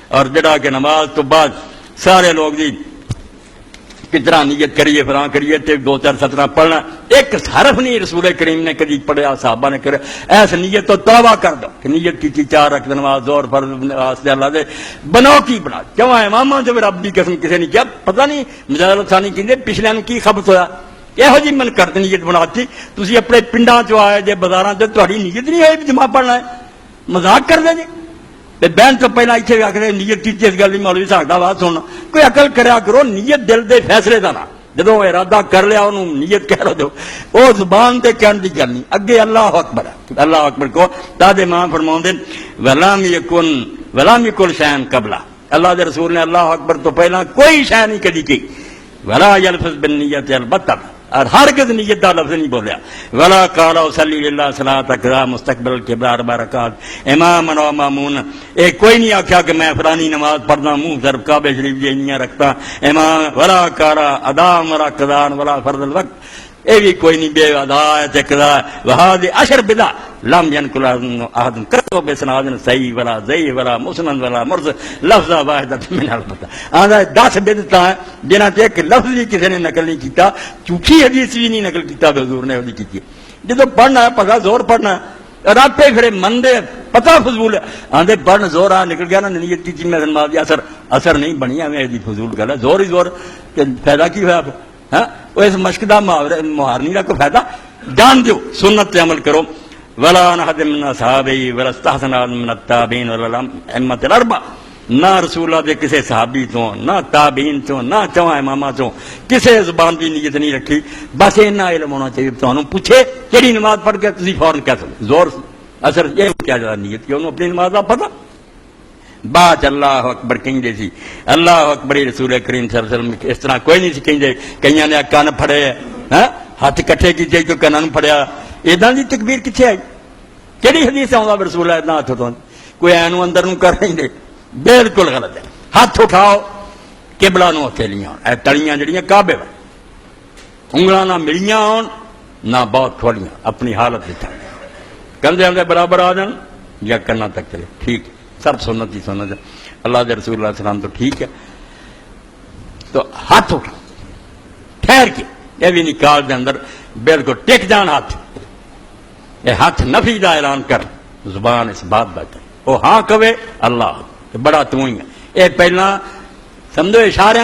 اور جڑا کہ نماز تو بعد سارے لوگ جی کتنا نیت کریے فلاں کریے تے 2-4 سطرہ پڑھنا، ایک حرف نہیں رسول کریم نے کبھی پڑھیا، صحابہ نے کرے ایس نیت تو توبہ کر دو کہ نیت کی 4 رکعت نماز زور فرض واسطے اللہ دے بناؤ کی بنا کیوں اماماں جو رب دی قسم کسی نے کیا پتہ نہیں مجاہد ثانی کہندے پچھلے نوں کی خبر ہویا یہو جی من کرتے نیت بناتی تسی اپنے پنڈاں چ آئے جے بازاراں تے تہاڈی نیت نہیں ہوئی جمعہ پڑھنا ہے مذاق کر دے جی تے بہن تو پہلا اتنے آخر نیت کی اس گل نہیں مولوی صاحب کا بات سننا کوئی عقل کریا کرو نیت دل دے فیصلے کا نا جدو ارادہ کر لیا انہوں نیت کہہ لو جو وہ زبان تے کہن دی گل نہیں اگے اللہ اکبر ہے اللہ اکبر کو دادے ماں فرماؤں دے ولم یکن شیئن قبلہ اللہ دے رسول نے اللہ اکبر تو پہلا کوئی شے نہیں کدی کی ولا یلفظ بالنیت البتہ اور ہرگز نیت دا لفظ نہیں بولیا ولا قال اصلی للہ صلاۃ قضا مستقبل القبلہ 4 رکعات اماما و مامون ایک کوئی نہیں آخیا کہ میں فلانی نماز پڑھنا منہ طرف کعبہ شریف جینیاں رکھتا امام ولا قال ادا ولا قضا ولا فرض الوقت اے بھی کوئی نہیں بے ادا ہے قضا وہذ اشر بدع لم ينقل احد كتب بسناد صحیح ولا ضعیف ولا مسند ولا مرسل لفظ واحد من البتہ آندا 10 بدعت ہیں جنہاں تے ایک لفظ بھی کسی نے نقل نہیں کیتا جھوٹی حدیث بھی نہیں نقل کیتا حضور نے دی کی جدو پڑھنا ہے پکا زور پڑھنا ہے راتے پھر مندے پتہ فضول ہے آندے پڑھن زور آ نکل گیا نا نیت کی میں نماز اثر نہیں بنی ہمیں دی فضول گل ہے زور ہی زور کہ فائدہ کی ہوا ہاں وہ اس مشق دا مہارنی کا کوئی فائدہ جان دیو سنت پہ عمل کرو ولا احد من اصحابہ ولا استحسن من التابعین ولا ائمہ الاربعہ نہ رسول اللہ دے کسی صحابی تو نہ تابعین تو نہ چواں اماماں تو کسی زبان بھی نیت نہیں رکھی بس اتنا علم ہونا چاہیے تمہیں پوچھے کہڑی نماز پڑھ کے تسی فوراً کہہ سکتے زور اثر یہ کیا جاتا نیت کی انہوں اپنی نماز کا پتہ بات اللہ اکبر کہیں دے سی اللہ اکبر رسول کریم صلی اللہ علیہ وسلم اس طرح کوئی نہیں سی کہیں دے کئیاں نے کان پھڑے ہاں ہاتھ کٹھے کیتے تو کنن پھڑیا اداں دی تکبیر کتھے آئی کیڑی حدیث آوندا رسول اللہ اتنا ہاتھ تو کوئی اینو اندر نوں کر نہیں دے بالکل غلط ہے ہاتھ اٹھاؤ قبلہ نو ہتھیلیاں اے تڑیاں جڑیاں کعبے انگلاں نہ ملیاں ہون نہ بہت کھولیاں اپنی حالت دکھا کندھے اندے برابر آ جان یا کنا تک چلے ٹھیک ہے سب سنت ہی سنت ہے اللہ دے رسول اللہ علیہ وسلم تو ٹھیک ہے تو ہاتھ اٹھا ٹھہر کے یہ بھی نکال دے اندر بالکل ٹک جان ہاتھ یہ ہاتھ نفی دا اعلان کر زبان اس بات دا کر وہ ہاں کہے اللہ بڑا تو ہی ہے یہ پہلا سمجھو اشارے